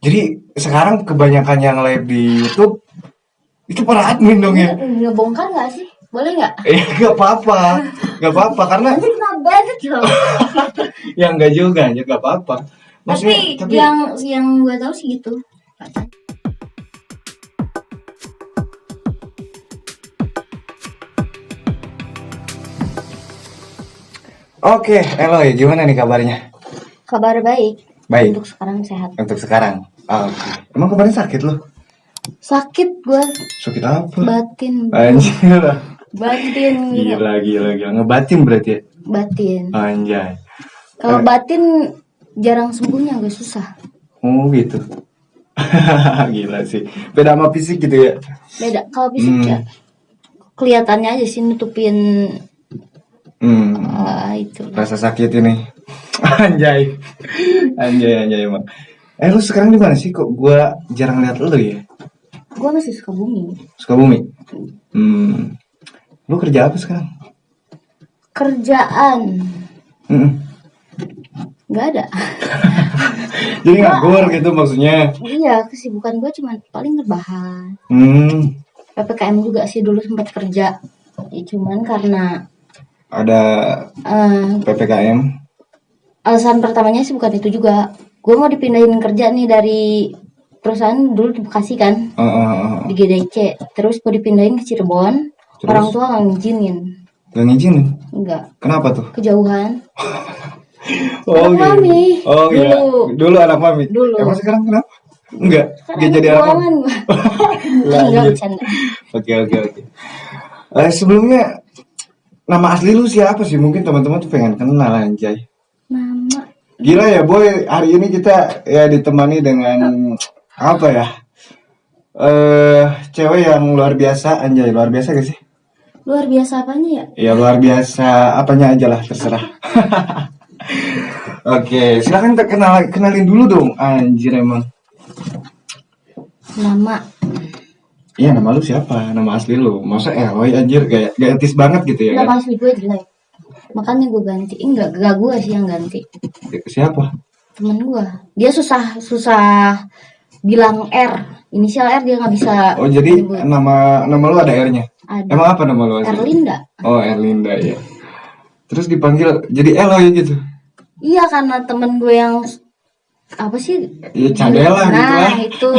Jadi sekarang kebanyakan yang live di YouTube itu para admin dong ya. Ngebongkar nggak sih? Boleh nggak? Gak apa-apa, gak apa-apa karena Nanti kena banget loh. yang enggak juga ya gak apa-apa. Tapi yang gue tahu sih gitu. Oke, Eloy, gimana nih kabarnya? Kabar baik. Baik. Untuk sekarang sehat. Untuk sekarang. Oke. Emang kemarin sakit lo? Sakit gue. Sakit apa? Batin. Anjir. Batin. Gila. Ngebatin berarti ya? Batin. Anjay. Kalau batin jarang sembuhnya, agak susah. Oh gitu. Gila sih. Beda sama fisik gitu ya? Beda. Kalau fisik ya kelihatannya aja sih nutupin itu. Rasa sakit ini. Anjay emang. Lu sekarang di mana sih? Kok gua jarang lihat lu ya? Gua masih Sukabumi. Sukabumi. Lu kerja apa sekarang? Kerjaan nggak ada. Jadi nganggur gitu maksudnya? Iya, kesibukan gue cuma paling rebahan. PPKM juga sih dulu sempat kerja. Ya, cuman karena ada PPKM. Alasan pertamanya sih bukan itu juga. Gue mau dipindahin kerja nih dari perusahaan dulu di Bekasi kan, di GDC. Terus mau dipindahin ke Cirebon. Terus? Orang tua nggak ngizinin. Nggak ngizinin? Enggak. Kenapa tuh? Kejauhan. Oh, anak mami. Oh iya. Dulu anak mami. Dulu. Emang sekarang kenapa? Enggak. Enggak jadi anak mami. Enggak bercanda. Oke. Sebelumnya nama asli lu siapa sih? Mungkin teman-teman tuh pengen kenal anjay. Nama. Gila ya boy, hari ini kita ya ditemani dengan apa ya? Cewek yang luar biasa, anjay, luar biasa gak sih? Luar biasa apanya ya? Ya luar biasa, apanya aja lah, terserah. Oke, silakan kenalin dulu dong, anjir emang. Nama. Iya, nama lu siapa? Nama asli lu? Masa Eloy anjir, gak etis banget gitu ya? Nama asli gue jelek. Makanya gue ganti. Enggak gue sih yang ganti. Siapa? Temen gue. Dia susah bilang R. Inisial R dia nggak bisa. Oh, jadi nama lu ada R-nya? Ada. Emang apa nama lu asli? Erlinda. Oh, Erlinda ya. Terus dipanggil jadi Eloy gitu? Iya, karena temen gue yang apa sih? Iya, cadela gitu lah. Nah, itu.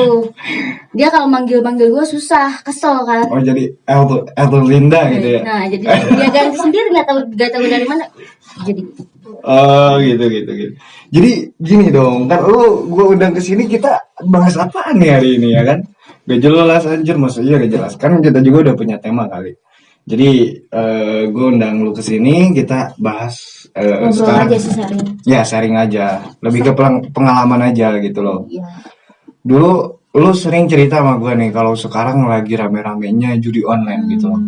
Dia kalau manggil gue susah, kesel kan. Oh, jadi Erlinda gitu ya? Nah, jadi dia ganti sendiri, nggak tahu dari mana. Jadi. Oh, gitu. Jadi gini dong, kan gue undang ke sini, kita bahas apaan nih hari ini ya kan? Gak jelas anjir, maksudnya gak jelas. Kan kita juga udah punya tema kali. Jadi gue undang lu ke sini, kita bahas ngobrol aja sih sharing. Ya, sharing aja. Lebih ke pengalaman aja gitu loh. Iya. Dulu lu sering cerita sama gue nih kalau sekarang lagi rame-ramenya judi online gitu loh.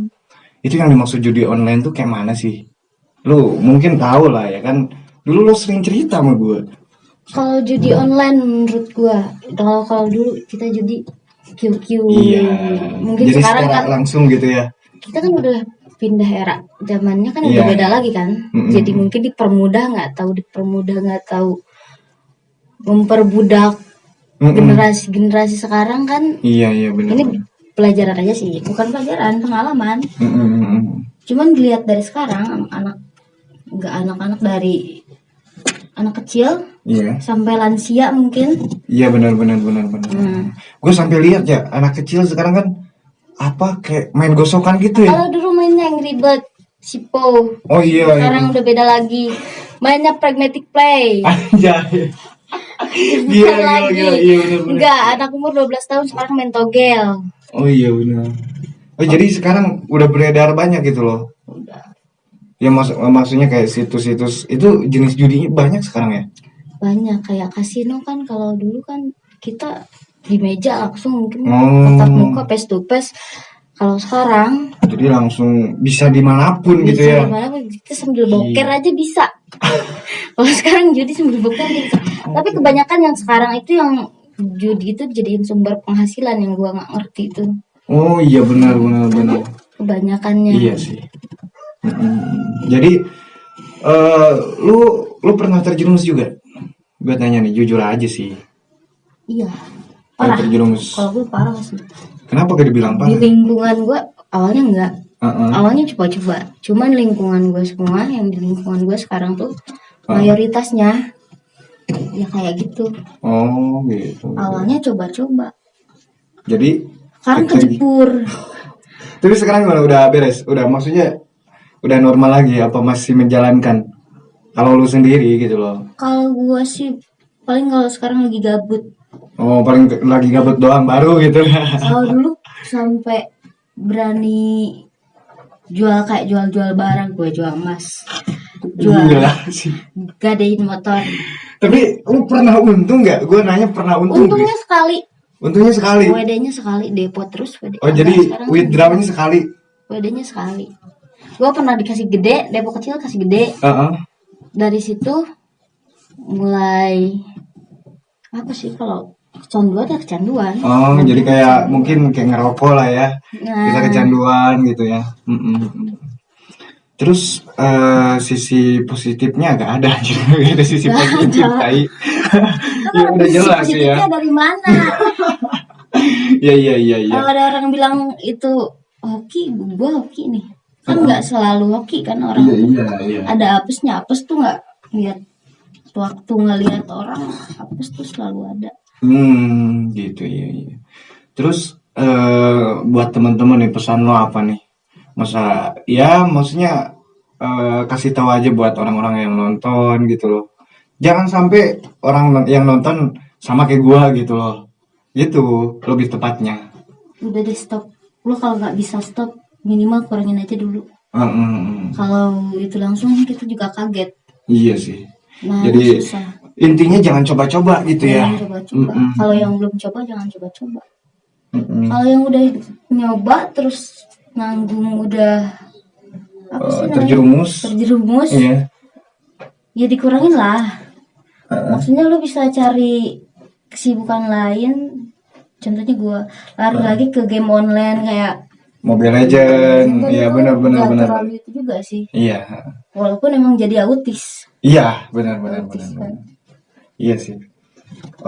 Itu yang dimaksud judi online tuh kayak mana sih? Lu mungkin tahu lah ya kan. Dulu lu sering cerita sama gue. Kalau judi online menurut gue, kalau dulu kita judi QQ. Iya. Mungkin jadi sekarang kan langsung gitu ya. Kita kan udah pindah era, zamannya kan udah beda lagi kan. Jadi mungkin dipermudah nggak tahu memperbudak generasi sekarang kan. Iya benar. Ini pelajaran aja sih, bukan pelajaran, pengalaman. Cuman dilihat dari sekarang anak-anak dari anak kecil sampai lansia mungkin. Iya benar. Gue sampai lihat ya anak kecil sekarang kan kayak main gosokan gitu ya. Kalau dulu mainnya yang ribet, Sipo. Oh iya. Sekarang udah beda lagi. Mainnya pragmatic play. Anjay. Gila. Iya benar. Enggak, anak umur 12 tahun sekarang main togel. Oh iya benar. Oh jadi sekarang udah beredar banyak gitu loh. Udah. Ya maksudnya kayak situs-situs itu jenis judinya banyak sekarang ya? Banyak, kayak kasino kan. Kalau dulu kan kita di meja langsung mungkin tatap muka face to face. Kalau sekarang jadi langsung bisa dimanapun gitu ya. Dimanapun, kita sambil boker aja bisa. Kalau sekarang judi sambil boker bisa. Tapi kebanyakan yang sekarang itu yang judi itu jadiin sumber penghasilan yang gua nggak ngerti itu. Oh iya benar. Kebanyakannya. Iya sih. Jadi lu pernah terjerumus juga? Gue tanya nih jujur aja sih. Iya, Paling parah. terjerumus. Kalau gue parah sih. Kenapa gak dibilang Di parah? lingkungan gue awalnya enggak. Heeh. Awalnya coba-coba. Cuman lingkungan gue semua, yang di lingkungan gue sekarang tuh mayoritasnya ya kayak gitu. Oh gitu. Awalnya coba-coba. Jadi Sekarang kejebur. tapi sekarang gimana, udah beres? Udah, maksudnya udah normal lagi apa masih menjalankan? Kalau lu sendiri gitu loh. Kalau gue sih paling kalau sekarang lagi gabut. Oh, paling lagi gabut doang baru gitu ya. Kalau dulu sampai berani kayak jual barang, gue jual emas, jual Gila sih. gadein motor. Tapi lu pernah untung nggak? Gue nanya pernah untung Untungnya nggak? sekali, Untungnya sekali. WD-nya sekali, depo terus WD. Oh jadi withdrawnya sekali. WD-nya sekali. Gue pernah dikasih gede, depo kecil kasih gede. Dari situ mulai apa sih, kalau kecanduan ya kecanduan. Oh, jadi kayak mungkin kayak ngerokok lah ya. Nah, Bisa kecanduan gitu ya. Mm-mm. Terus sisi positifnya agak ada aja. Ada sisi positif tai. Ya udah jelas sih ya. positifnya dari mana? Iya. Kalau ada orang bilang itu hoki, gue hoki nih. Kan nggak selalu hoki kan orang. Iya. Ada apesnya, apes tuh nggak lihat waktu ngelihat orang, apes tuh selalu ada. Gitu iya. Terus buat teman-teman nih, pesan lo apa nih? Maksudnya kasih tahu aja buat orang-orang yang nonton gitu loh. Jangan sampai orang yang nonton sama kayak gua gitu loh. Gitu lebih tepatnya. Udah deh, stop. Lo kalau nggak bisa stop, minimal kurangin aja dulu. Kalau itu langsung kita juga kaget. Iya sih. Nah, jadi susah. intinya jangan coba-coba gitu ya. Jangan coba-coba. Kalau yang belum coba jangan coba-coba. Kalau yang udah nyoba terus nanggung, udah apa sih namanya? Terjerumus. Iya. Ya dikurangin lah. Maksudnya lu bisa cari kesibukan lain. Contohnya gue lari lagi ke game online kayak Mobile Legend. Iya benar. terlalu itu juga sih. Iya. Walaupun emang jadi autis. Iya, benar. Iya sih.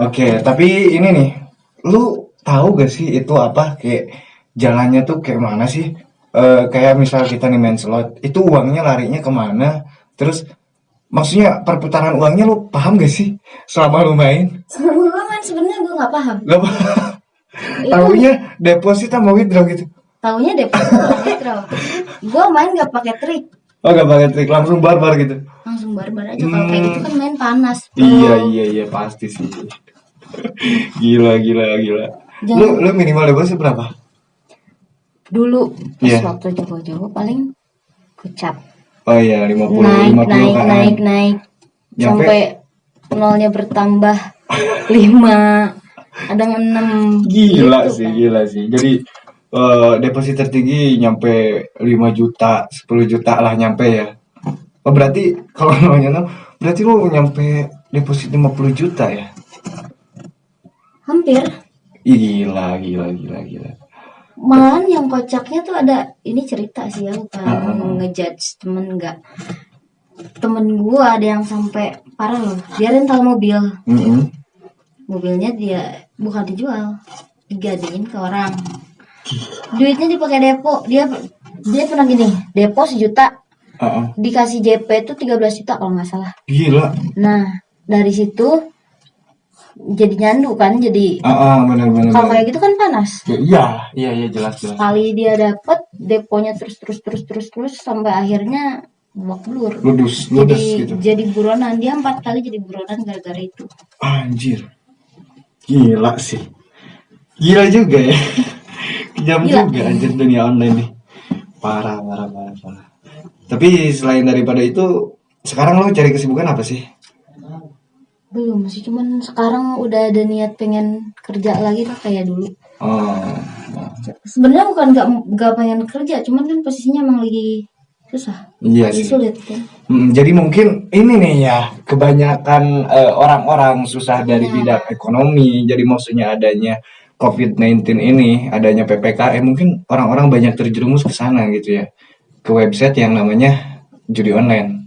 Oke, tapi ini nih, lu tahu gak sih itu apa, kayak jalannya tuh kayak mana sih? Kayak misal kita nih main slot, itu uangnya larinya kemana? Terus maksudnya perputaran uangnya lu paham gak sih selama lu main? Selama gue main sebenarnya gue nggak paham. Gak paham. Taunya deposit sama withdraw gitu. Taunya deposit sama withdraw. Gue main nggak pakai trik. Oh, gak pakai trik, langsung barbar gitu. Langsung barbar aja. Kalau kayak gitu kan main panas. Iya pasti sih. Gila. Lu minimal deposit berapa? Dulu pas waktu Jawa paling gocap. Oh iya, 50 naik sampai nolnya bertambah 5, ada 6. Gila gitu, sih. Jadi deposit tertinggi nyampe 5 juta, 10 juta lah nyampe ya. Oh, berarti kalau nolnya berarti lu nyampe deposit 50 juta ya? Hampir. Gila. Malahan yang kocaknya tuh ada, ini cerita sih ya, bukan ngejudge temen, enggak. Temen gua ada yang sampai parah loh, dia rental mobil. Mobilnya dia bukan dijual, digadein ke orang. Duitnya dipakai depo. Dia pernah gini, depo 1 juta, dikasih JP itu 13 juta kalau nggak salah. Gila. Nah dari situ jadi nyandu kan, jadi benar. kalau kayak gitu kan panas. Iya jelas. Sekali dia dapat deponya terus sampai akhirnya babak belur. Ludus gitu. Jadi buronan, dia 4 kali jadi buronan gara-gara itu. Anjir. Gila sih. Gila juga ya. Kejam juga anjir dunia online nih. Parah. Tapi selain daripada itu, sekarang lo cari kesibukan apa sih? Belum sih, cuman sekarang udah ada niat pengen kerja lagi lah kayak dulu. Sebenarnya bukan nggak pengen kerja, cuman kan posisinya emang lagi susah. Iya sih. Sulit kan. Jadi mungkin ini nih ya, kebanyakan orang-orang susah dari bidang ekonomi. Jadi maksudnya adanya COVID-19 ini, adanya PPKM, mungkin orang-orang banyak terjerumus ke sana gitu ya, ke website yang namanya judi online.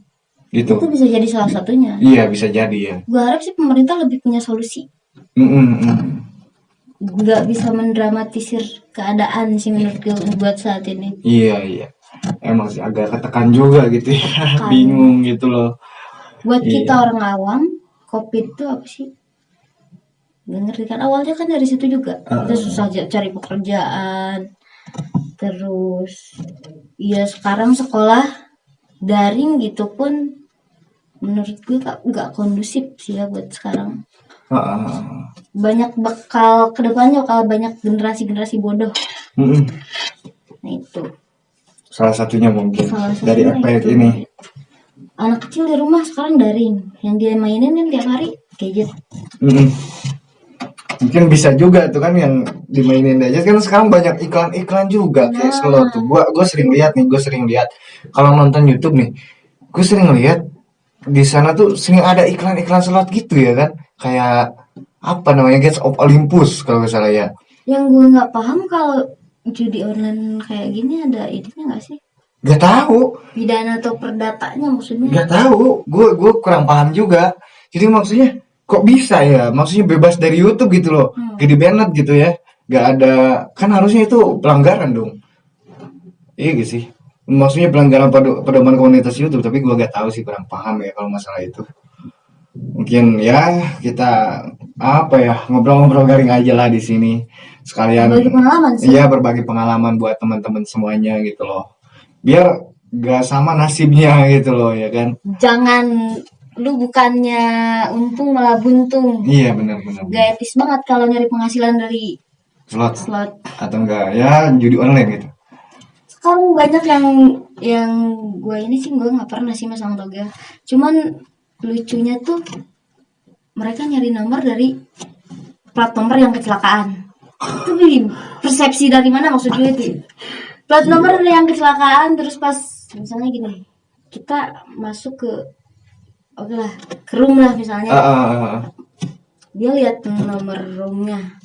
Gitu. Itu bisa jadi salah satunya. Iya bisa jadi ya. Gue harap sih pemerintah lebih punya solusi. Nggak bisa mendramatisir keadaan sih menurut gue buat saat ini. Iya, emang sih agak ketekan juga gitu ya. Bingung gitu loh buat kita orang awam. COVID itu apa sih, nggak ngerti kan, awalnya kan dari situ juga kita susah cari pekerjaan. Terus ya sekarang sekolah daring gitu pun menurut gue nggak kondusif sih ya buat sekarang. Banyak bakal kedepannya bakal banyak generasi bodoh. Nah itu salah satunya mungkin dari efek ini. Anak kecil di rumah sekarang daring, yang dia mainin kan tiap hari gadget. Mungkin bisa juga tuh kan yang dimainin aja kan sekarang banyak iklan juga kayak slot tuh. Gue sering lihat kalau nonton YouTube nih, gue sering lihat di sana tuh sering ada iklan slot gitu ya kan, kayak apa namanya, Gates of Olympus kalau nggak salah ya. Yang gue nggak paham kalau judi online kayak gini ada idenya nggak sih? Gak tahu. Pidana atau perdatanya maksudnya? Gak tahu. Gue kurang paham juga. Jadi maksudnya kok bisa ya? Maksudnya bebas dari YouTube gitu loh. Gak di-banned gitu ya. Gak ada, kan harusnya itu pelanggaran dong. Iya gitu sih. Maksudnya pelanggaran pedoman komunitas YouTube, tapi gue gak tahu sih, kurang paham ya kalau masalah itu. Mungkin ya kita apa ya, ngobrol-ngobrol garing aja lah di sini. Sekalian berbagi pengalaman sih. Iya, berbagi pengalaman buat teman-teman semuanya gitu loh. Biar gak sama nasibnya gitu loh ya kan. Jangan lu bukannya untung malah buntung. Iya benar. Gak etis banget kalau nyari penghasilan dari slot atau enggak ya judi online gitu. Sekarang banyak yang gue ini sih gue nggak pernah sih masang togel. Cuman lucunya tuh mereka nyari nomor dari plat nomor yang kecelakaan. Itu persepsi dari mana maksud gue itu? Plat nomor yang kecelakaan, terus pas misalnya gini, kita masuk ke ke room lah misalnya, dia lihat nomor roomnya,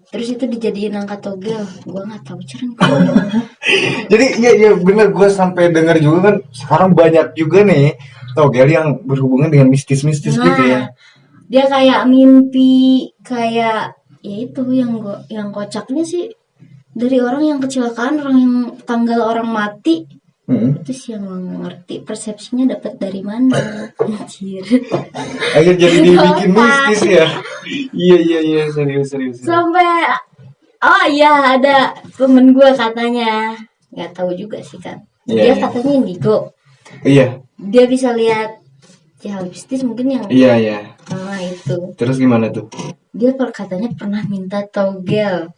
terus itu dijadiin angka togel. Gue nggak tahu Jadi iya bener, gue sampai dengar juga kan sekarang banyak juga nih togel yang berhubungan dengan mistis gitu ya. Dia kayak mimpi, kayak ya itu yang kocaknya sih dari orang yang kecelakaan, orang yang tanggal orang mati. Itu sih yang gak ngerti persepsinya dapat dari mana. Anjir. Akhir jadi dibikin mistis ya. Iya serius. Sampai ada temen gue katanya, nggak tahu juga sih kan. Dia katanya indigo. Iya. Dia bisa lihat ya mistis mungkin yang. Iya. Nah itu. Terus gimana tuh? Dia katanya pernah minta togel.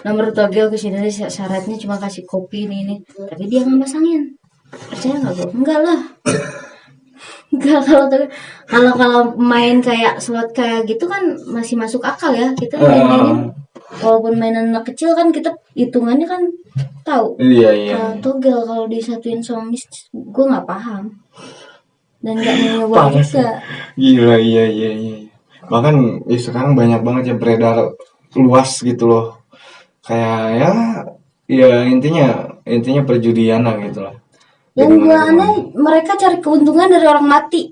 Nomor togel ke sini, syaratnya cuma kasih kopi ini, tapi dia nggak pasangin. Percaya nggak gue? Enggak lah. Enggak, kalau main kayak slot kayak gitu kan masih masuk akal ya, kita mainin. Walaupun mainan anak kecil kan kita hitungannya kan tahu. Iya. Kalau togel kalau disatuin sama mistis, gue nggak paham dan nggak mau nyoba juga. Gila, iya. Bahkan sekarang banyak banget yang beredar luas gitu loh. Kayak ya intinya perjudian lah gitu lah. Yang gue aneh, mereka cari keuntungan dari orang mati.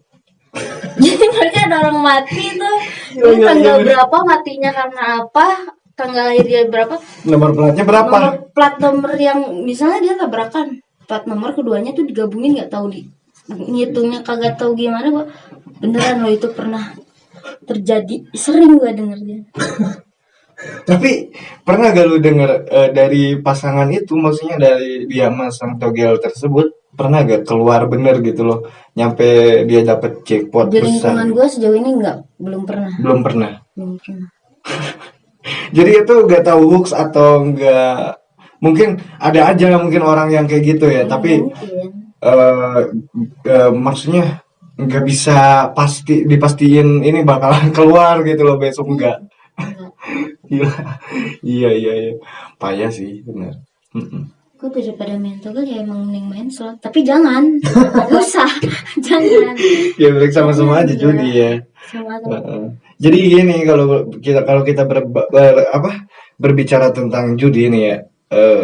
Jadi mereka ada orang mati tuh, ini tanggal berapa matinya karena apa, tanggal lahir dia berapa, nomor platnya berapa, plat nomor yang misalnya dia tabrakan, plat nomor keduanya tuh digabungin, nggak tahu ngitungnya kagak tahu gimana. Gue beneran loh itu pernah terjadi, sering gue dengernya. Tapi pernah gak lu denger dari pasangan itu, maksudnya dari dia masang togel tersebut, pernah gak keluar bener gitu loh, nyampe dia dapet jackpot besar? Di lingkungan gue sejauh ini belum pernah. Jadi itu gak tahu hoax atau enggak, mungkin ada aja mungkin orang yang kayak gitu ya, tapi maksudnya nggak bisa dipastiin ini bakalan keluar gitu loh besok, enggak. Iya, payah sih benar. Gue daripada main togel ya emang mending main slot, tapi jangan usah jangan ya mereka sama-sama aja judi ya. Jadi gini, kalau kita berbicara tentang judi ini ya,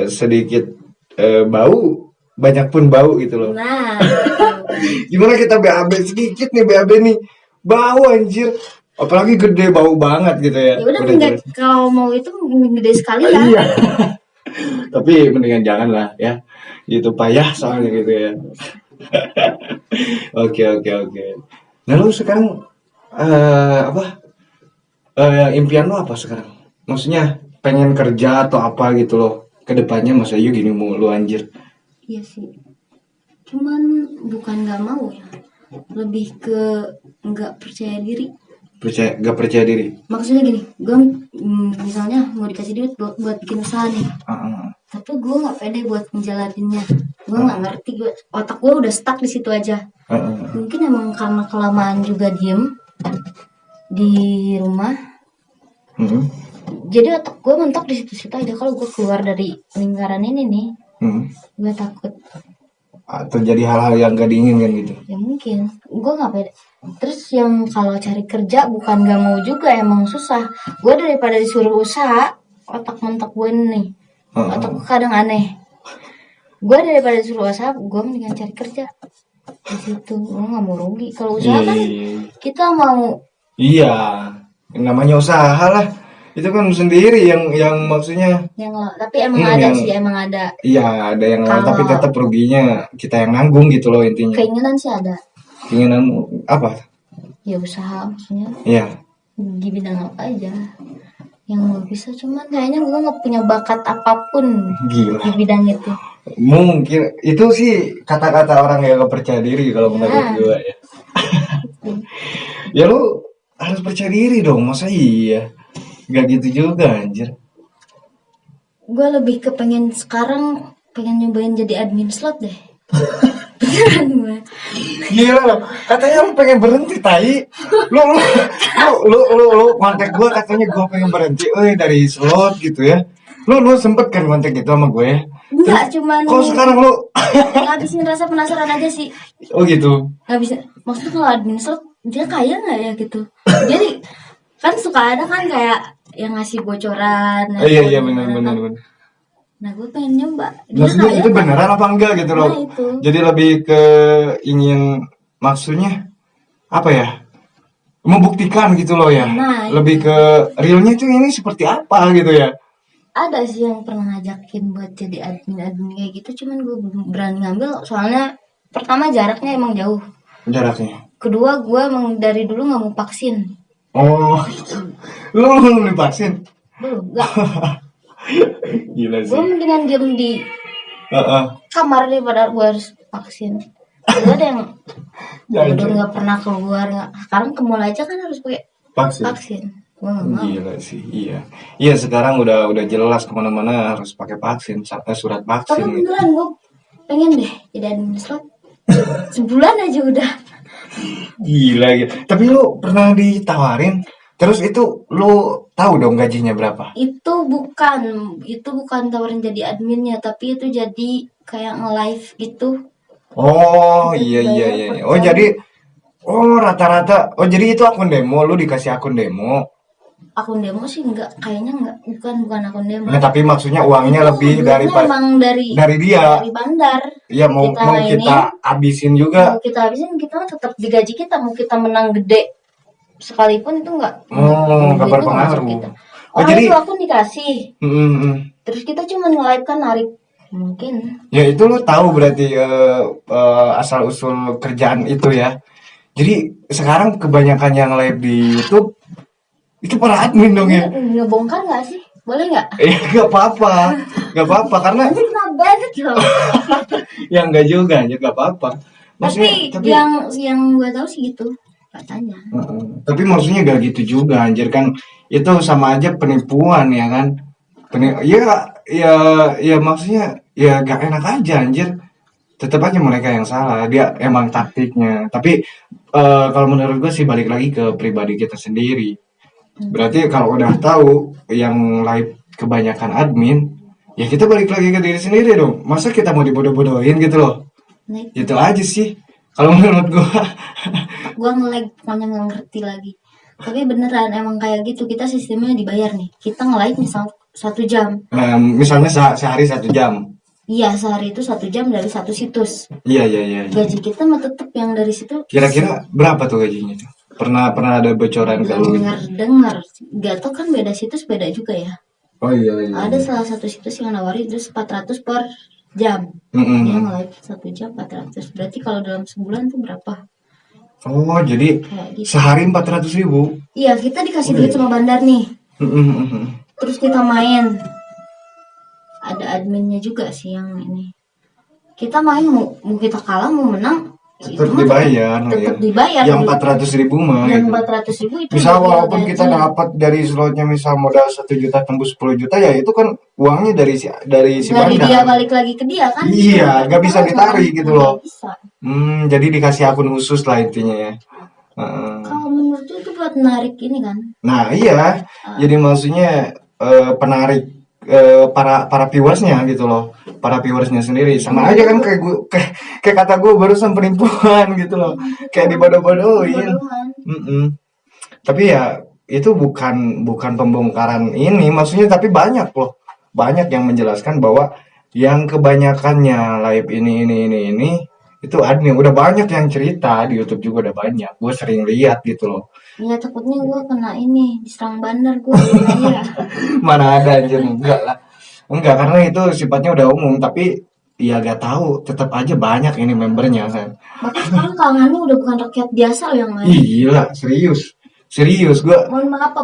sedikit bau banyak pun bau gitu loh. Nah gimana kita BAB sedikit nih, BAB nih bau anjir. Apalagi gede bau banget gitu ya. Ya udah enggak, kalau mau itu gede sekali ya. Iya. Tapi mendingan jangan lah ya. Itu payah soalnya gitu ya. Oke. Nah lu sekarang apa? Impian lu apa sekarang? Maksudnya pengen kerja atau apa gitu loh? Kedepannya masa iya gini mulu anjir. Iya sih. Cuman bukan nggak mau ya. Lebih ke nggak percaya diri. Gak percaya diri. Maksudnya gini, gue misalnya mau dikasih duit buat bikin usaha nih. Tapi gue nggak pede buat ngejalaninnya. Gue nggak ngerti, otak gue udah stuck di situ aja. Mungkin emang karena kelamaan juga diem di rumah. Jadi otak gue mentok di situ-situ aja. Kalau gue keluar dari lingkaran ini nih, gue takut terjadi hal-hal yang gak diinginkan gitu. Ya mungkin, gue nggak pede. Terus yang kalau cari kerja bukan gak mau juga, emang susah. Gue daripada disuruh usaha, otak mentok gue nih, otak gue kadang aneh. Gue daripada disuruh usaha, gue mendingan cari kerja. Di situ gue nggak mau rugi. Kalau usaha kan kita mau. Iya, namanya usaha lah. Itu kan sendiri yang maksudnya. Tapi emang ada sih, emang ada. Iya, ada yang tapi tetap ruginya kita yang nanggung gitu loh intinya. Keinginan sih ada. Keinginan apa? Ya usaha maksudnya. Iya. Di bidang apa aja yang gue bisa, cuman kayaknya gue nggak punya bakat apapun. Gila. Di bidang itu. Mungkin itu sih kata-kata orang yang gak percaya diri kalau menurut gue ya. Ya lu harus percaya diri dong, masa iya? Gak gitu juga anjir. Gue lebih kepengen sekarang pengen nyobain jadi admin slot deh. Beneran gue. Gila loh, katanya lu pengen berhenti tai. Lu kontak gue katanya gue pengen berhenti dari slot gitu ya. Lu sempet kan kontak gitu sama gue? Enggak, cuman kok sekarang lu ngabisin rasa penasaran aja sih. Oh gitu. Ngabisin, maksudnya kalau admin slot dia kaya nggak ya gitu. Jadi kan suka ada kan kayak yang ngasih bocoran. Iya benar. Nah gue pengen nyoba. Maksudnya itu beneran apa enggak gitu loh. Jadi lebih ke ingin, maksudnya apa ya, membuktikan gitu loh ya. Lebih ke realnya tuh ini seperti apa gitu ya. Ada sih yang pernah ngajakin buat jadi admin kayak gitu, cuman gue belum berani ngambil. Soalnya pertama jaraknya emang jauh. Jaraknya. Kedua gue emang dari dulu nggak mau vaksin. Oh, lu belum divaksin? Belum, enggak. Gila sih. Gue mendingan diem di kamar daripada gue harus vaksin. Gue ada yang udah nggak pernah keluar, sekarang ke mall aja kan harus pakai vaksin. Gue nggak mau. Gila sih, iya sekarang udah jelas kemana-mana harus pakai vaksin, surat vaksin. Tapi beneran gue pengen deh jadi admin slot. Sebulan aja udah. Gila. Tapi lu pernah ditawarin? Terus itu lu tahu dong gajinya berapa? Itu bukan tawarin jadi adminnya, tapi itu jadi kayak nge-live gitu. Oh iya. Oh jadi rata-rata. Oh jadi itu akun demo, lu dikasih akun demo. Akun demo sih kayaknya enggak, bukan akun demo. Nah, tapi maksudnya uangnya itu lebih emang dari dia. Dari bandar. Iya, mau kita habisin juga. Mau kita habisin, kita tetap digaji kita, mau kita menang gede sekalipun itu enggak berpengaruh. Jadi itu akun dikasih. Terus kita cuma nge-live kan, narik mungkin. Ya itu lu tahu berarti asal usul kerjaan itu ya. Jadi sekarang kebanyakan yang live di YouTube itu para admin dong ya. Ngebongkar nggak sih? Boleh nggak? Nggak apa-apa karena. Nanti kena banget loh. Ya nggak juga, nggak apa-apa. Tapi yang gue tahu sih gitu katanya. Tapi maksudnya gak gitu juga anjir, kan itu sama aja penipuan ya kan. Ya maksudnya ya gak enak aja anjir. Tetap aja mereka yang salah, dia emang taktiknya. Tapi kalau menurut gue sih balik lagi ke pribadi kita sendiri. Berarti kalau udah tahu yang live kebanyakan admin, ya kita balik lagi ke diri sendiri dong. Masa kita mau dibodoh-bodohin gitu loh. Itu aja sih kalau menurut gua nge-like, pokoknya nggak ngerti lagi. Tapi beneran emang kayak gitu, kita sistemnya dibayar nih. Kita nge-like misal 1 jam. Misalnya sehari 1 jam. Iya, sehari itu 1 jam dari satu situs. Iya. Gaji kita mah tetep yang dari situ. Kira-kira berapa tuh gajinya tuh? Pernah ada bocoran kalau dengar nggak tahu kan, beda situs beda juga ya. Oh iya. Ada salah satu situs yang nawarin terus 400 per jam. Dia live 1 jam 400. Berarti kalau dalam sebulan tuh berapa? Oh, jadi gitu. Sehari 400.000. Iya, kita dikasih duit sama bandar nih. Terus kita main. Ada adminnya juga sih yang ini. Kita main mau kita kalah mau menang tetap dibayar. Tetap dibayar. Yang 400.000 mah. Yang 400.000 itu. Misal walaupun kita dapat dari slotnya misal modal 1 juta tembus 10 juta ya itu kan uangnya dari si bandar. Dia balik lagi ke dia kan. Iya, nggak bisa ditarik gitu loh. Jadi dikasih akun khusus lah intinya ya. Kalau menurut itu buat menarik ini kan. Nah iya, jadi maksudnya penarik para viewersnya gitu loh, para viewersnya sendiri sama aja kan kayak gue kayak kata gue barusan penipuan gitu loh, kayak dibodoh-bodohin. Tapi ya itu bukan pembongkaran ini maksudnya, tapi banyak yang menjelaskan bahwa yang kebanyakannya live ini itu admin, udah banyak yang cerita di YouTube juga, udah banyak gue sering lihat gitu loh. Iya, takutnya gue kena ini diserang bandar gue. Iya. Mana ada anjir, enggak karena itu sifatnya udah umum, tapi ya gak tahu, tetap aja banyak ini membernya kan. Bahkan sekarang kalangannya udah bukan rakyat biasa yang main. Gila, serius gue. Mohon maaf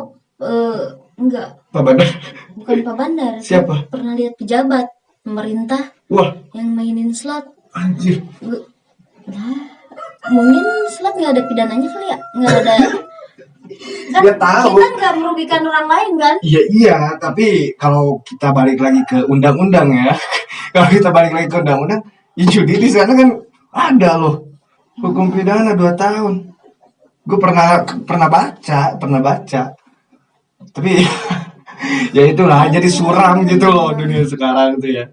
enggak. Pak Bandar. Bukan Pak Bandar. Siapa? Pernah lihat pejabat pemerintah. Wah. Yang mainin slot. Anjir. Mungkin slot nggak ada pidananya kali ya, nggak ada. Kan Gak tahu. Kita nggak merugikan orang lain kan? Iya, tapi kalau kita balik lagi ke undang-undang ya, ya judi di sana kan ada loh hukum pidana 2 tahun. Gue pernah baca. Tapi ya itulah, jadi suram gitu loh dunia sekarang tuh ya.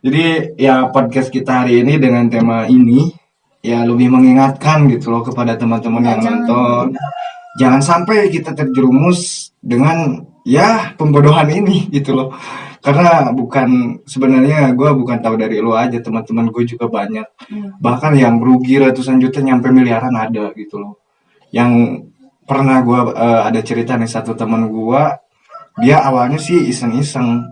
Jadi ya podcast kita hari ini dengan tema ini ya lebih mengingatkan gitu loh kepada teman-teman yang nonton. Jangan sampai kita terjerumus dengan ya pembodohan ini gitu loh. Karena sebenarnya gue bukan tahu dari lo aja, teman-teman gue juga banyak. Bahkan yang rugi ratusan juta nyampe miliaran ada gitu loh. Yang pernah gue ada cerita nih, satu teman gue, dia awalnya sih iseng-iseng.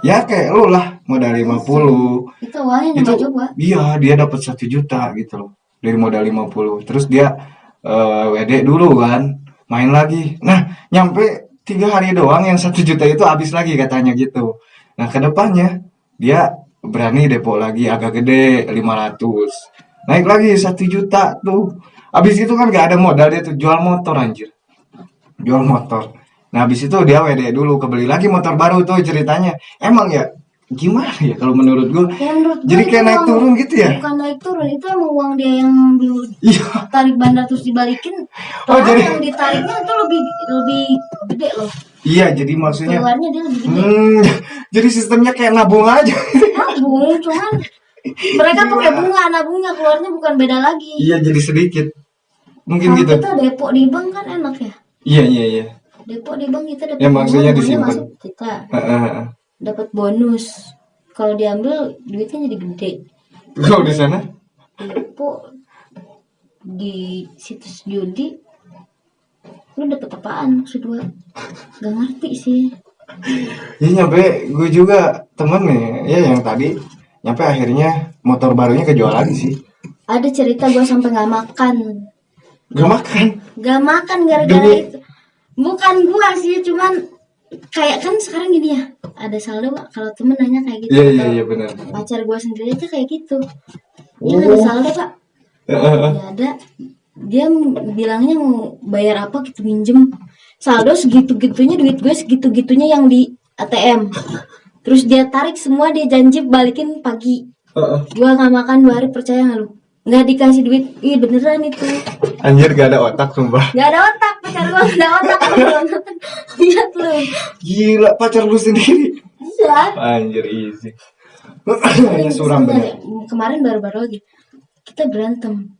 Ya kayak lo lah, modal 50. Itu awalnya nyoba coba. Iya, dia dapat 1 juta gitu loh dari modal 50. Terus dia WD dulu kan, main lagi. Nah, nyampe 3 hari doang yang 1 juta itu habis lagi katanya gitu. Nah, kedepannya dia berani depo lagi agak gede 500. Naik lagi 1 juta tuh. Habis itu kan gak ada modal, dia tuh jual motor anjir. Jual motor. Nah, habis itu dia WD dulu, kebeli lagi motor baru tuh ceritanya. Emang ya gimana ya kalau menurut gue? Ya, jadi kayak naik turun gitu ya? Bukan naik turun, itu emang uang dia yang tarik bandar terus dibalikin. Jadi yang ditariknya itu lebih gede loh. Iya, jadi maksudnya keluarnya dia lebih gede. Jadi sistemnya kayak nabung aja. Nabung, cuman mereka pakai bunga, nabungnya keluarnya bukan beda lagi. Iya, jadi sedikit. Mungkin gitu. Kita depo di bank kan enak ya. Iya. Depo di bank kita dapat ya, maksudnya disimpan. Masuk kita. Dapat bonus. Kalau diambil duitnya jadi gede. Kalau di sana? Depo di situs judi, lu dapet apaan maksud gue? Gak ngerti sih. Ya nyampe gue juga temen nih, ya yang tadi nyampe akhirnya motor barunya kejual lagi sih. Ada cerita gue sampai nggak makan. Gak makan gara-gara itu. Bukan gue sih, cuman kayak kan sekarang gini ya, ada saldo Pak, kalau temen nanya kayak gitu. Iya benar. Pacar gue sendiri aja kayak gitu. Dia ada saldo Pak. Ya ada. Dia bilangnya mau bayar apa gitu, minjem. Saldo segitu-gitunya, duit gue segitu-gitunya yang di ATM. Terus dia tarik semua, dia janji balikin pagi. Gue gak makan 2 hari, percaya gak lu? Gak dikasih duit. Ih beneran itu. Anjir, gak ada otak sumpah. Gak ada otak, pacar gue gak ada otak. Lihat lu. Gila, pacar lu sendiri. Iya. Anjir, easy. Suram bener. Kemarin baru-baru lagi kita berantem.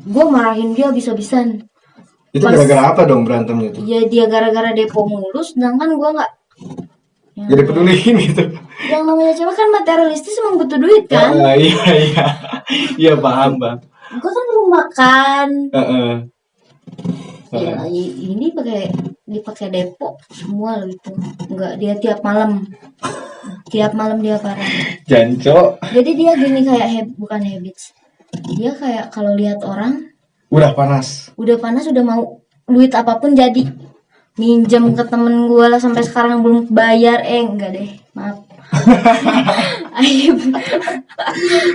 Gue marahin dia bisa-bisan. Itu gara-gara apa dong berantemnya tuh? Ya dia gara-gara depo mulus, sedangkan gue gak jadi peduliin gitu. Yang namanya cewek kan materialistis, emang butuh duit kan? Iya paham bang. Gue kan belum makan. Ya, ini dipakai Depok semua loh itu. Enggak, dia tiap malam dia parah. Janco. Jadi dia gini kayak bukan habits. Dia kayak kalau lihat orang udah panas, udah mau duit apapun jadi minjem ke temen gue lah sampai sekarang belum bayar. Enggak deh, maaf. Aib.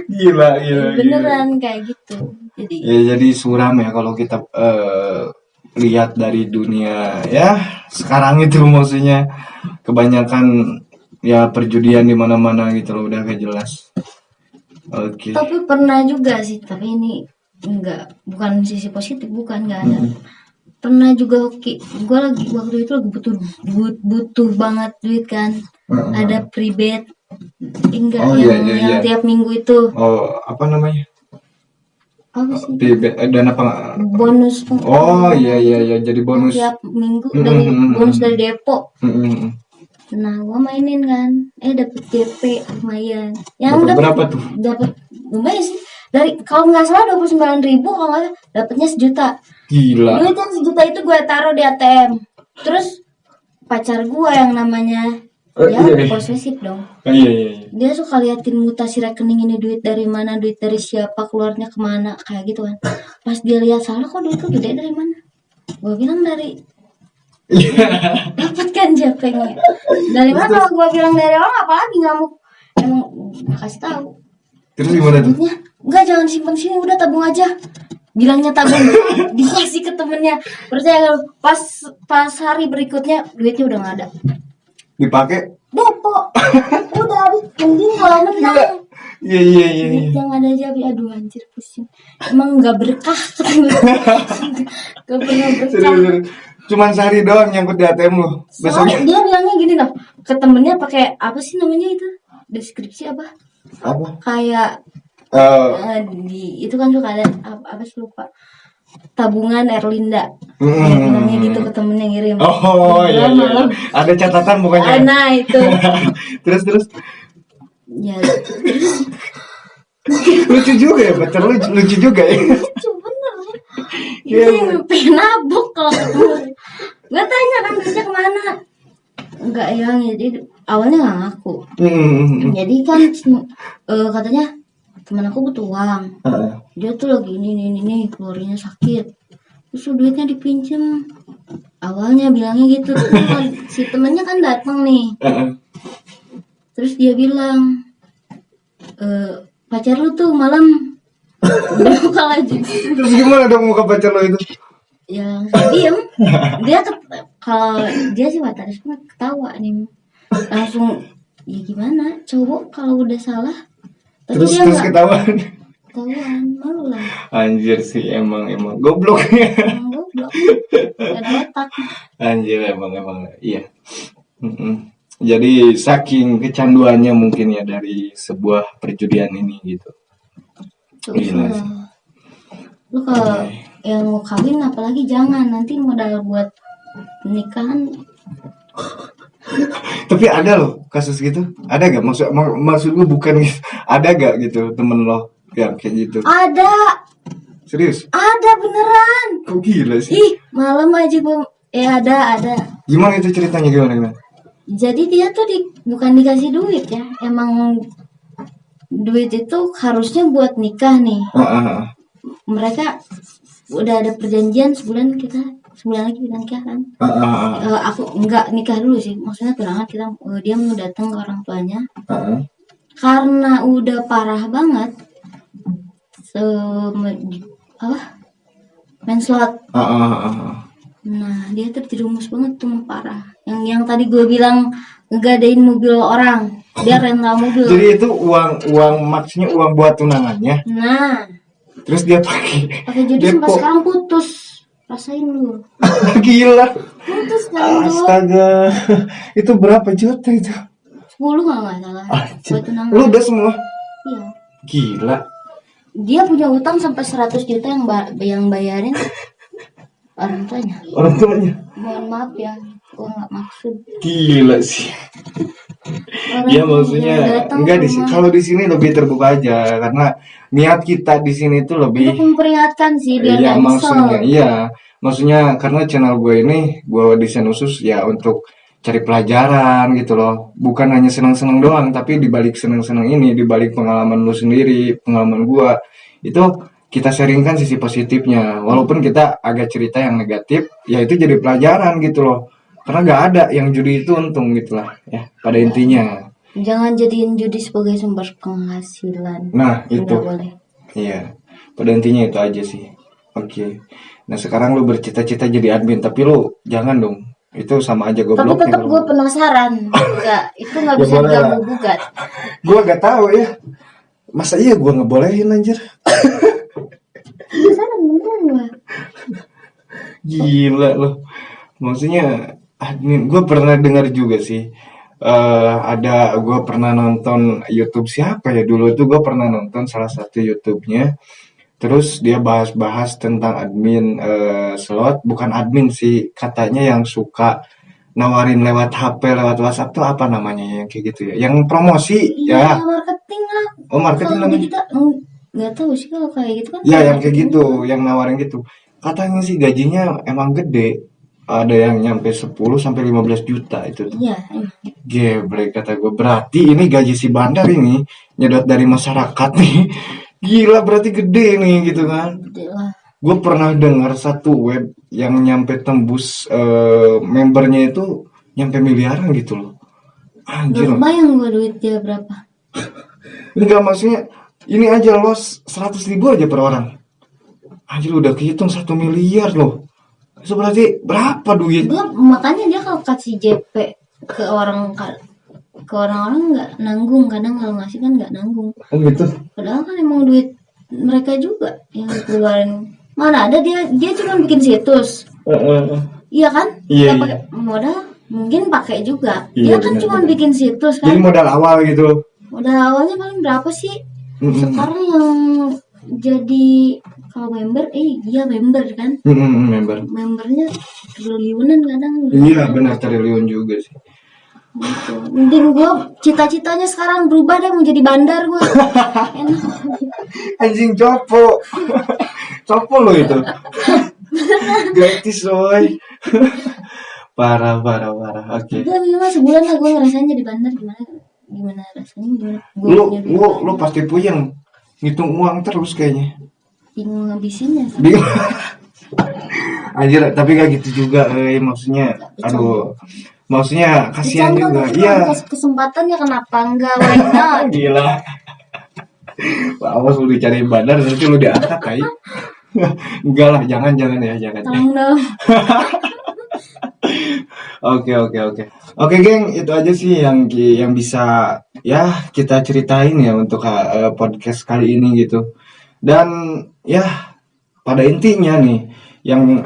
Gila. Beneran kayak gitu. Jadi suram ya kalau kita lihat dari dunia ya sekarang itu, maksudnya kebanyakan ya perjudian di mana-mana gitu loh, udah gak jelas. Oke. Tapi pernah juga sih, tapi ini bukan sisi positif, bukan, nggak ada. Pernah juga gue lagi waktu itu lagi butuh banget duit kan. Ada pre-bet yang tiap minggu itu. Oh, apa namanya? Apa sih? Dana apa? Bonus. Oh iya, jadi bonus tiap minggu bonus dari Depok. Nah, gua mainin kan, dapet DP lumayan. Yang berapa tuh? Dapat lumayan sih. Dari kalau nggak salah 29.000, kalau nggak salah dapatnya 1 juta. Gila. Duit yang 1 juta itu gue taruh di ATM. Terus pacar gua yang namanya posesif dong. Iya. Dia suka liatin mutasi rekening ini, duit dari mana, duit dari siapa, keluarnya kemana, kayak gitu kan. Pas dia lihat, salah kok duit lu gede dari mana? Gue bilang dari dapat kan JP-nya. Dari mana? Kalau gue bilang dari orang, apalagi nggak mau emang kasih tahu. Terus gimana tuh? Enggak, jangan simpan sini, udah tabung aja. Bilangnya tabung, dikasih ke temennya. Percaya pas hari berikutnya duitnya udah nggak ada. Dipakai Depok. Udah habis, mending kalau menang. Iya. Yang ada aja, aduh anjir pusing. Emang nggak berkah. Gak pernah berkah. Cuman sehari doang nyangkut di ATM lo. Besoknya dia bilangnya gini loh, ke temennya pakai apa sih namanya itu? Deskripsi apa? Kayak itu kan suka ada apa sih, lupa. Tabungan Erlinda. Namanya gitu, ke temen yang ngirim. Oh iya. Ada catatan pokoknya. Nah itu. Terus. Ya. Lucu juga ya, pacar lucu juga ya. Lucu bener. Ini pengen nabok kalau ketemu. Gue tanya kan kerja kemana? Enggak yang, jadi awalnya nggak ngaku. Jadi kan katanya teman aku butuh uang. Dia tuh lagi ini keluarnya sakit. Terus duitnya dipinjem. Awalnya bilangnya gitu. Si temennya kan datang nih. Terus dia bilang, pacar lu tuh malam bakal aja. Terus gimana dong muka pacar lo itu? Ya diem. Dia kalau dia sih Wataris ketawa nih. Langsung, ya gimana? Cowok kalau udah salah tapi terus ketahuan malu lah. Anjir sih, emang goblok ya. Goblok. Ada otak. Anjir emang iya. Jadi saking kecanduannya mungkin ya dari sebuah perjudian ini gitu. Gila sih. Lu kalau yang mau kawin apalagi jangan, nanti modal buat nikahan. Tapi ada loh kasus gitu, ada gak? Maksud gue bukan gitu. Ada gak gitu temen lo yang kayak gitu? Ada. Serius? Ada beneran. Kok gila sih? Ih, malam aja gue. Ada. Gimana itu ceritanya, gimana? Jadi dia tuh bukan dikasih duit ya, emang duit itu harusnya buat nikah nih. Mereka udah ada perjanjian sebulan lagi kita nikah kan. Aku enggak nikah dulu sih, maksudnya tunangan kita. Dia mau datang ke orang tuanya. Karena udah parah banget, menslot. Nah dia tuh dirumus banget tuh, parah. Yang tadi gue bilang ngegadain mobil orang, dia rental mobil. Jadi itu uang maksudnya uang buat tunangannya. Nah. Terus dia pakai jadi sampai sekarang putus. Rasain lu. Gila. Putus kan. Astaga. Itu berapa juta itu? 10 nggak salah. Buat tunangan. Lu udah semua? Iya. Gila. Dia punya utang sampai 100 juta yang bayarin orang tuanya. Mohon maaf ya, gue nggak maksud. Gila sih. Ya maksudnya enggak kalau di sini lebih terbuka aja, karena niat kita di sini tuh lebih untuk memperingatkan sih biar nggak maksudnya nyesel. maksudnya karena channel gue ini gue desain khusus ya untuk cari pelajaran gitu loh, bukan hanya senang-senang doang, tapi dibalik senang-senang ini, dibalik pengalaman lu sendiri, pengalaman gue itu kita sharingkan sisi positifnya, walaupun kita agak cerita yang negatif, ya itu jadi pelajaran gitu loh, karena gak ada yang judi itu untung gitu lah ya pada intinya. Jangan jadiin judi sebagai sumber penghasilan. Nah itu nggak boleh. iya, pada intinya itu aja sih. Oke. Nah sekarang lu bercita-cita jadi admin, tapi lu jangan dong. Itu sama aja Tapi gobloknya. tetap gue penasaran. Enggak, itu nggak Ya bisa boleh lah. diganggu gugat. Gue gak tahu ya. Masa iya gue ngebolehin anjir? Penasaran beneran gue. Gila loh. Maksudnya admin, gue pernah dengar juga sih. Ada gue pernah nonton YouTube siapa ya dulu itu, gue pernah nonton salah satu YouTube-nya. Terus dia bahas-bahas tentang admin slot, bukan admin sih, katanya yang suka nawarin lewat HP, lewat WhatsApp tuh apa namanya yang kayak gitu ya? Yang promosi Iya, ya. marketing lah. Oh, marketing Kalau di namanya. kita nggak tahu sih kalau kayak gitu kan. Ya, yang kayak gitu, yang nawarin gitu. Katanya sih gajinya emang gede. Ada yang nyampe 10 sampai 15 juta itu tuh. Iya, emang. Geblek kata gue. Berarti ini gaji si bandar ini nyedot dari masyarakat nih. Gila berarti gede nih gitu kan. Gede lah. Gue pernah dengar satu web yang nyampe tembus membernya itu nyampe miliaran gitu loh. Anjir. Gak kebayang gue duit dia berapa. Enggak, maksudnya ini aja los 100.000 aja per orang. Anjir udah kehitung 1 miliar loh. Itu berarti berapa duit? Gue makanya dia kalau kasih JP ke orang-orang nggak nanggung, kadang kalau ngasih kan nggak nanggung. Oh gitu. Padahal kan emang duit mereka juga yang dikeluarin. Mana ada dia cuma bikin situs. Iya kan? Iya, Kita pakai modal mungkin pakai juga. Iya, Dia kan benar, cuma benar. bikin situs Jadi kan. modal awal gitu. Modal awalnya paling berapa sih? Mm-mm. Sekarang yang jadi kalau member, dia member kan. Member. Membernya triliunan kadang. Iya benar, triliun juga sih. Gitu. Mending gue cita-citanya sekarang berubah deh, mau jadi bandar gue. Enak. Anjing copo. Copo lo itu. Gratis soy. Parah. Oke. Udah minimal sebulan lah gue ngerasain jadi bandar gimana rasanya, gimana gue punya duit banyak. Lu pasti puyeng ngitung uang terus kayaknya. Bingung ngabisinnya sih. Bingung. Anjir, tapi gak gitu juga, maksudnya, aduh, maksudnya kasihan Dicontoh juga, gitu, iya. kasih kesempatan ya kenapa enggak, why not? Gila. Awas lu dicari bandar nanti lu diangkat kai. Enggak lah, jangan ya, jangan. Tolong dong. Oke, geng, itu aja sih yang bisa ya kita ceritain ya untuk podcast kali ini gitu. Dan ya pada intinya nih yang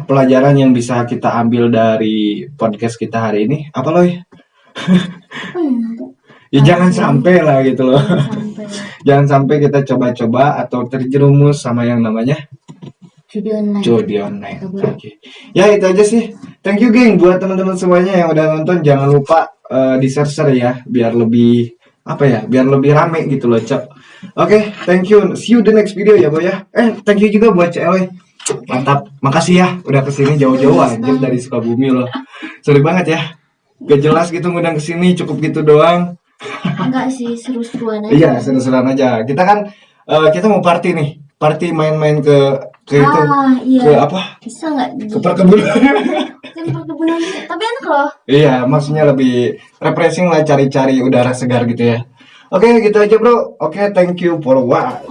pelajaran yang bisa kita ambil dari podcast kita hari ini apa loh ya? Ya jangan sampai lah gitu loh. Sampai Jangan sampai kita coba-coba atau terjerumus sama yang namanya judi online. Oke. Ya itu aja sih. Thank you geng buat teman-teman semuanya yang udah nonton. Jangan lupa di share ya biar lebih biar lebih rame gitu loh, Cok. Oke, thank you. See you the next video ya, Boy ya. Thank you juga buat CLW. Mantap. Makasih ya udah kesini jauh-jauh anjir dari Sukabumi loh. Sorry banget ya. Gak jelas gitu ngundang kesini, cukup gitu doang. Enggak sih, seru-seruan aja. Iya, seru-seruan aja. Kita kan kita mau party nih. Party main-main ke itu. Iya. Ke apa? Bisa nggak? Ke perkebunan. Kan perkebunan gitu. Tapi enak loh. Iya, maksudnya lebih refreshing lah, cari-cari udara segar gitu ya. Oke, gitu aja bro. Oke, thank you for watch.